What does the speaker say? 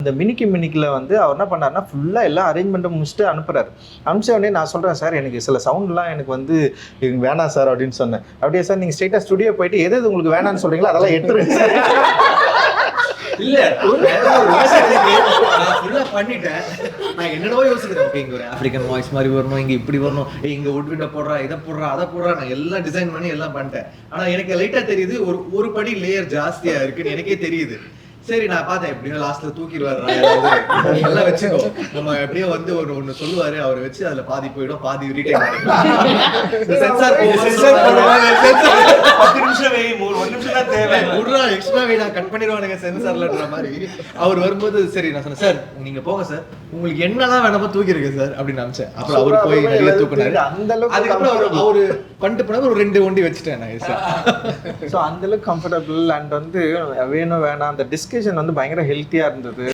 அந்த மினிக்கில் வந்து அவர் என்ன பண்ணாருன்னா ஃபுல்லாக எல்லா அரேஞ்ச்மெண்ட்டும் முடிச்சுட்டு அனுப்புறாரு. அனுப்பிச்ச உடனே நான் சொல்கிறேன், சார் எனக்கு சில சவுண்ட்லாம் எனக்கு வந்து வேணாம் சார் அப்படின்னு சொன்னேன். அப்படியே சார் நீங்கள் ஸ்ட்ரெயிட்டாக ஸ்டுடியோ போயிட்டு எது உங்களுக்கு வேணான்னு சொல்கிறீங்களோ அதெல்லாம் எடுத்துருங்க சார். இல்ல நான் பண்ணிட்டேன். நான் என்னடோ யோசிக்கிறேன், இங்க ஒரு ஆப்பிரிக்கன் வாய்ஸ் மாதிரி வரணும், இங்க இப்படி வரணும், இங்க உட்விண்ட போடுறா, இதை போடுறா, அதை போடுறா, நான் எல்லாம் டிசைன் பண்ணி எல்லாம் பண்ணிட்டேன். ஆனா எனக்கு லைட்டா தெரியுது ஒரு படி லேயர் ஜாஸ்தியா இருக்குன்னு எனக்கே தெரியுது. சரி நான் பார்த்தேன், எப்படியும் லாஸ்ட்ல தூக்கிடுவாரு, எல்லாம் வச்சுக்கோ, நம்ம எப்படியோ வந்து ஒன்னு சொல்லுவாரு, அவரை வச்சு அதுல பாதி போயிடும், பாதி ரீடைன் பண்ணிக்கலாம். சென்சார் 10 நிமிஷம் வை, 1 நிமிஷம் தான் தேவை, உடனே எக்ஸ்ட்ரா வை, நான் கட் பண்ணிடுவானுங்க சென்சார்லன்ற மாதிரி. அவர் வரும்போது சரி நான் சொன்னேன், சார் நீங்க போங்க சார், உங்களுக்கு என்னதான் வேணாமோ தூக்கிருக்கு சார் அப்படின்னு நினைச்சேன். அப்புறம் அவர் போய் நிறைய தூக்குனாரு. அதுக்கப்புறம் அவரு பண்ணிட்டு போனது ஒரு 2 வண்டி வச்சுட்டேன் நான் சார். ஸோ அந்த அளவுக்கு கம்ஃபர்டபுள் அண்ட் வந்து வேணும் வேணாம் அந்த டிஸ்கஷன் வந்து பயங்கர ஹெல்த்தியா இருந்தது.